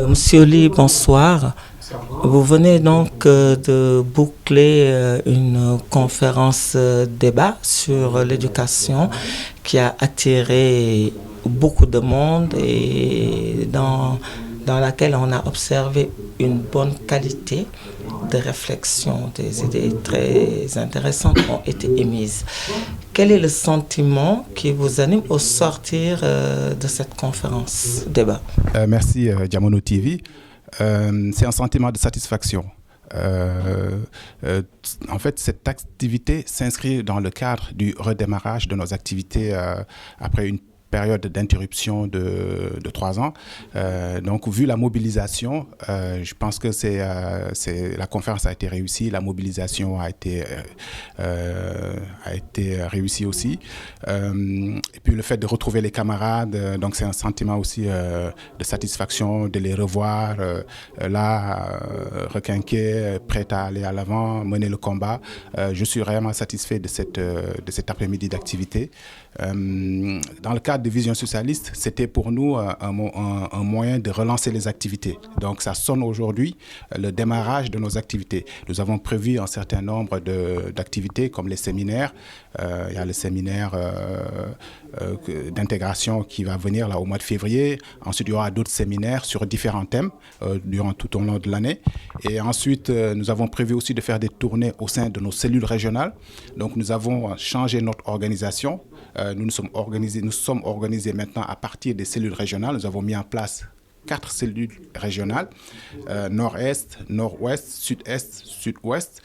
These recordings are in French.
Monsieur Lee, bonsoir. Vous venez donc de boucler une conférence débat sur l'éducation qui a attiré beaucoup de monde et dans laquelle on a observé une bonne qualité de réflexion. Des idées très intéressantes ont été émises. Quel est le sentiment qui vous anime au sortir de cette conférence débat? Merci Diamono TV. C'est un sentiment de satisfaction. En fait, cette activité s'inscrit dans le cadre du redémarrage de nos activités après une période d'interruption de 3 ans. Donc, vu la mobilisation, je pense que la conférence a été réussie, la mobilisation a été réussie aussi. Et puis, le fait de retrouver les camarades, donc c'est un sentiment aussi de satisfaction, de les revoir requinqués, prêts à aller à l'avant, mener le combat. Je suis vraiment satisfait de cet après-midi d'activité. Dans le cadre de Vision Socialiste, c'était pour nous un moyen de relancer les activités. Donc ça sonne aujourd'hui le démarrage de nos activités. Nous avons prévu un certain nombre d'activités comme les séminaires. Il y a le séminaire d'intégration qui va venir là au mois de février. Ensuite, il y aura d'autres séminaires sur différents thèmes durant tout au long de l'année. Et ensuite, nous avons prévu aussi de faire des tournées au sein de nos cellules régionales. Donc nous avons changé notre organisation. Nous sommes organisés maintenant à partir des cellules régionales. Nous avons mis en place 4 cellules régionales, nord-est, nord-ouest, sud-est, sud-ouest,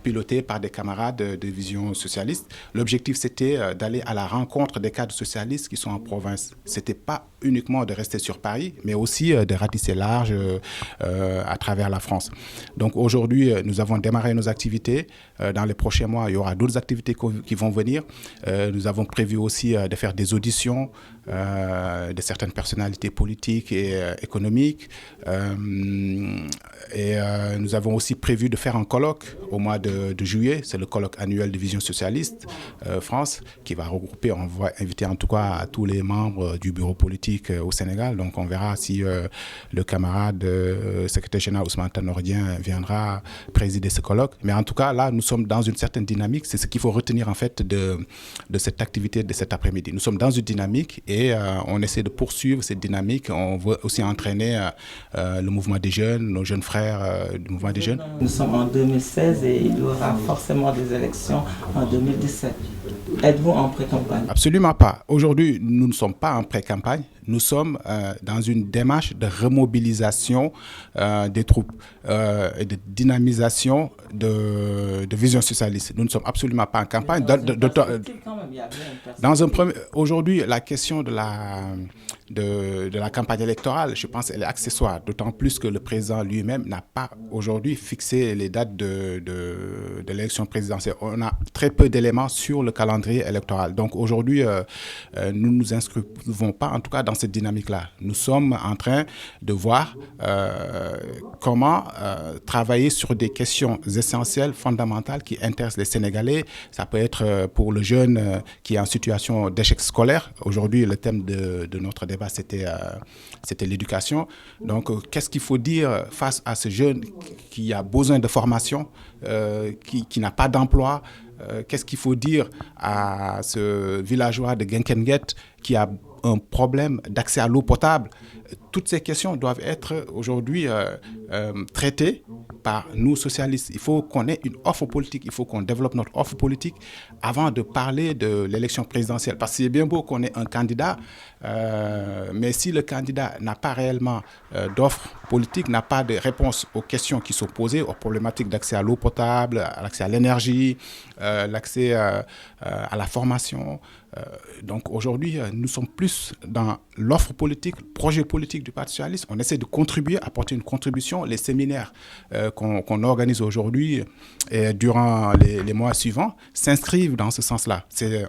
pilotées par des camarades de Vision Socialiste. L'objectif, c'était d'aller à la rencontre des cadres socialistes qui sont en province. Ce n'était pas uniquement de rester sur Paris, mais aussi de ratisser large à travers la France. Donc aujourd'hui, nous avons démarré nos activités. Dans les prochains mois, il y aura d'autres activités qui vont venir. Nous avons prévu aussi de faire des auditions de certaines personnalités politiques et économiques. Nous avons aussi prévu de faire un colloque au mois de juillet. C'est le colloque annuel de Vision Socialiste France qui va regrouper, on va inviter en tout cas tous les membres du bureau politique au Sénégal. Donc on verra si le camarade secrétaire général Ousmane Tanordien viendra présider ce colloque. Mais en tout cas, là, nous sommes dans une certaine dynamique. C'est ce qu'il faut retenir en fait de cette activité de cet après-midi. Nous sommes dans une dynamique et on essaie de poursuivre cette dynamique. On veut aussi entraîner le mouvement des jeunes, nos jeunes frères du mouvement des jeunes. Nous sommes en 2016 et il y aura forcément des élections en 2017. Êtes-vous en pré-campagne? Absolument pas. Aujourd'hui, nous ne sommes pas en pré-campagne. Nous sommes dans une démarche de remobilisation des troupes et de dynamisation de Vision Socialiste. Nous ne sommes absolument pas en campagne. Aujourd'hui, la question de la campagne électorale, je pense qu'elle est accessoire, d'autant plus que le président lui-même n'a pas aujourd'hui fixé les dates de l'élection présidentielle. On a très peu d'éléments sur le calendrier électoral. Donc aujourd'hui, nous ne nous inscrivons pas, en tout cas, dans cette dynamique-là. Nous sommes en train de voir comment travailler sur des questions essentielles, fondamentales qui intéressent les Sénégalais. Ça peut être pour le jeune qui est en situation d'échec scolaire. Aujourd'hui, le thème de notre débat, c'était l'éducation. Donc, qu'est-ce qu'il faut dire face à ce jeune qui a besoin de formation, qui n'a pas d'emploi? Qu'est-ce qu'il faut dire à ce villageois de Genkenguet qui a un problème d'accès à l'eau potable? Toutes ces questions doivent être aujourd'hui traitées par nous socialistes. Il faut qu'on ait une offre politique, il faut qu'on développe notre offre politique avant de parler de l'élection présidentielle. Parce que c'est bien beau qu'on ait un candidat, mais si le candidat n'a pas réellement d'offre politique, n'a pas de réponse aux questions qui sont posées, aux problématiques d'accès à l'eau potable, à l'accès à l'énergie, l'accès à la formation. Donc aujourd'hui, nous sommes plus dans l'offre politique, le projet politique du Parti socialiste. On essaie de contribuer, apporter une contribution. Les séminaires qu'on organise aujourd'hui et durant les mois suivants s'inscrivent dans ce sens-là. C'est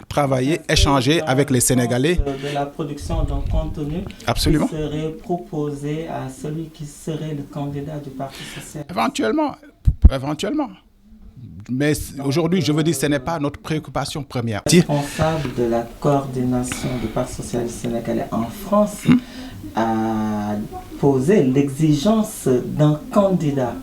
travailler, échanger avec les Sénégalais. De la production d'un contenu Absolument. Qui serait proposé à celui qui serait le candidat du Parti socialiste. Éventuellement. Mais aujourd'hui, je veux dire, ce n'est pas notre préoccupation première. Responsable de la coordination du Parti socialiste sénégalais en France a posé l'exigence d'un candidat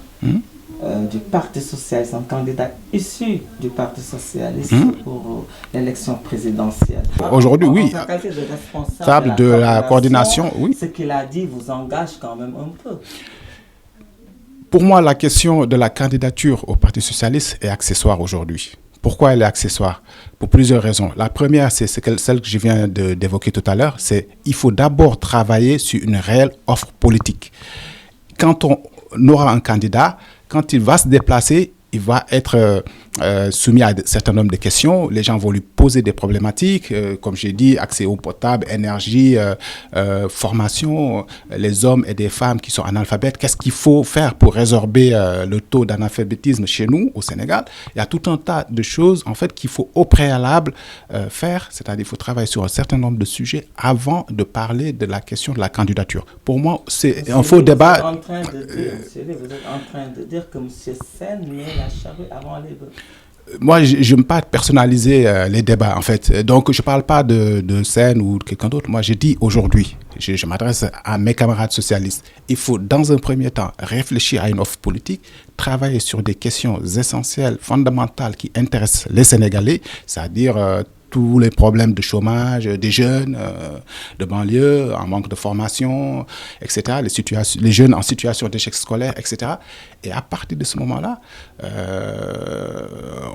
du Parti socialiste, un candidat issu du Parti socialiste pour l'élection présidentielle. Aujourd'hui, oui. En qualité de responsable de la coordination, oui. Ce qu'il a dit vous engage quand même un peu. Pour moi, la question de la candidature au Parti socialiste est accessoire aujourd'hui. Pourquoi elle est accessoire? Pour plusieurs raisons. La première, c'est celle que je viens d'évoquer tout à l'heure, c'est qu'il faut d'abord travailler sur une réelle offre politique. Quand on aura un candidat, quand il va se déplacer, il va être soumis à un certain nombre de questions. Les gens vont lui poser des problématiques, comme j'ai dit, accès eau potable, énergie, formation, les hommes et des femmes qui sont analphabètes. Qu'est-ce qu'il faut faire pour résorber le taux d'analphabétisme chez nous, au Sénégal? Il y a tout un tas de choses, en fait, qu'il faut au préalable faire, c'est-à-dire qu'il faut travailler sur un certain nombre de sujets avant de parler de la question de la candidature. Pour moi, c'est un faux débat. Vous êtes en train de dire que M. Sen met la charrue avant les bœufs. Moi, je n'aime pas personnaliser les débats, en fait. Donc, je ne parle pas de Sen ou de quelqu'un d'autre. Moi, je dis aujourd'hui, je m'adresse à mes camarades socialistes. Il faut, dans un premier temps, réfléchir à une offre politique, travailler sur des questions essentielles, fondamentales qui intéressent les Sénégalais, c'est-à-dire tous les problèmes de chômage des jeunes de banlieue, en manque de formation, etc., les jeunes en situation d'échec scolaire, etc. Et à partir de ce moment-là,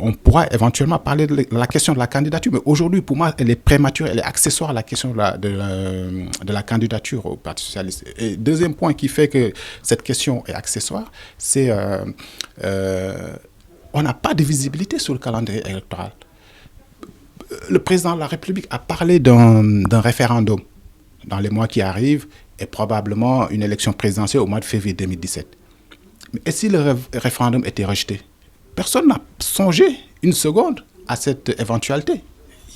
on pourra éventuellement parler de la question de la candidature. Mais aujourd'hui, pour moi, elle est prématurée, elle est accessoire à la question de la candidature au Parti socialiste. Et deuxième point qui fait que cette question est accessoire, c'est on n'a pas de visibilité sur le calendrier électoral. Le président de la République a parlé d'un référendum dans les mois qui arrivent et probablement une élection présidentielle au mois de février 2017. Mais et si le référendum était rejeté? Personne n'a songé une seconde à cette éventualité.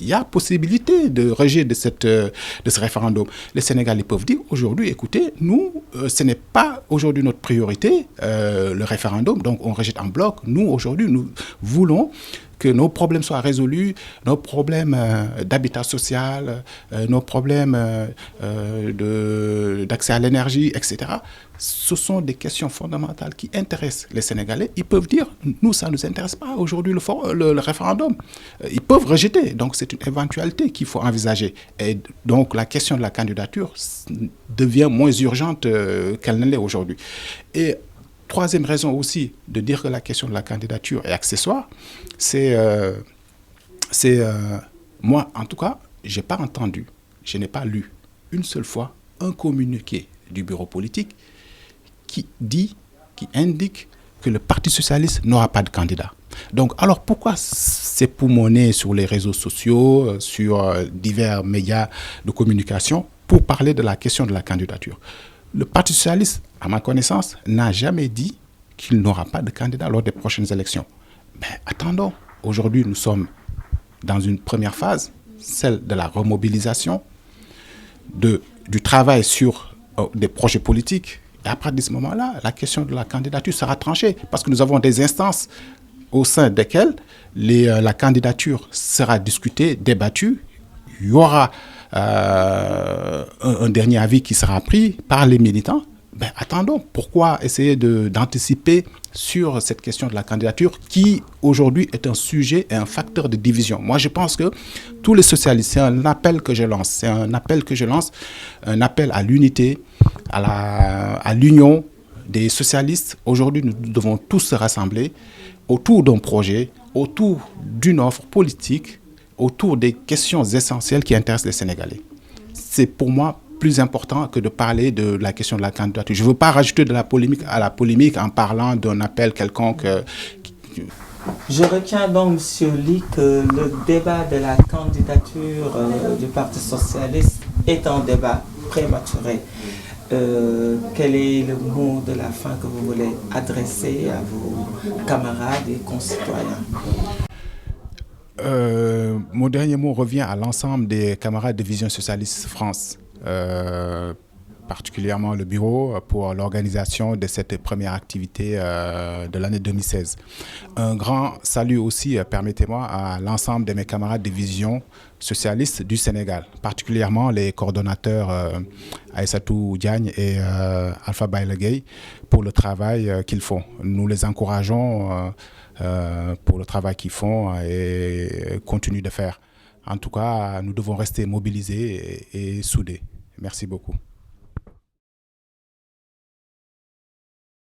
Il y a possibilité de rejet de ce référendum. Les Sénégalais peuvent dire aujourd'hui, écoutez, nous, ce n'est pas aujourd'hui notre priorité, le référendum, donc on rejette en bloc. Nous, aujourd'hui, nous voulons que nos problèmes soient résolus, nos problèmes d'habitat social, nos problèmes d'accès à l'énergie, etc. Ce sont des questions fondamentales qui intéressent les Sénégalais. Ils peuvent dire, nous, ça ne nous intéresse pas aujourd'hui le référendum. Ils peuvent rejeter. Donc, c'est une éventualité qu'il faut envisager. Et donc, la question de la candidature devient moins urgente qu'elle ne l'est aujourd'hui. Et troisième raison aussi de dire que la question de la candidature est accessoire, c'est moi, en tout cas, je n'ai pas entendu, je n'ai pas lu une seule fois un communiqué du bureau politique qui indique que le Parti socialiste n'aura pas de candidat. Donc, alors pourquoi s'époumoner sur les réseaux sociaux, sur divers médias de communication pour parler de la question de la candidature? Le Parti socialiste, à ma connaissance, n'a jamais dit qu'il n'aura pas de candidat lors des prochaines élections. Mais attendons, aujourd'hui nous sommes dans une première phase, celle de la remobilisation, du travail sur des projets politiques. Et à partir de ce moment-là, la question de la candidature sera tranchée parce que nous avons des instances au sein desquelles la candidature sera discutée, débattue. Il y aura un dernier avis qui sera pris par les militants. Ben, attendons, pourquoi essayer d'anticiper sur cette question de la candidature qui, aujourd'hui, est un sujet et un facteur de division. Moi, je pense que tous les socialistes, c'est un appel que je lance, un appel à l'unité, à l'union des socialistes. Aujourd'hui, nous devons tous se rassembler autour d'un projet, autour d'une offre politique, autour des questions essentielles qui intéressent les Sénégalais. C'est pour moi plus important que de parler de la question de la candidature. Je ne veux pas rajouter de la polémique à la polémique en parlant d'un appel quelconque. Je retiens donc, M. Ly, que le débat de la candidature du Parti socialiste est un débat prématuré. Quel est le mot de la fin que vous voulez adresser à vos camarades et concitoyens? Mon dernier mot revient à l'ensemble des camarades de Vision Socialiste France. particulièrement le bureau, pour l'organisation de cette première activité de l'année 2016. Un grand salut aussi, permettez-moi, à l'ensemble de mes camarades de Vision socialiste du Sénégal, particulièrement les coordonnateurs Aïssatou Diagne et Alpha Bailegay, pour le travail qu'ils font. Nous les encourageons pour le travail qu'ils font et continuent de faire. En tout cas, nous devons rester mobilisés et soudés. Merci beaucoup.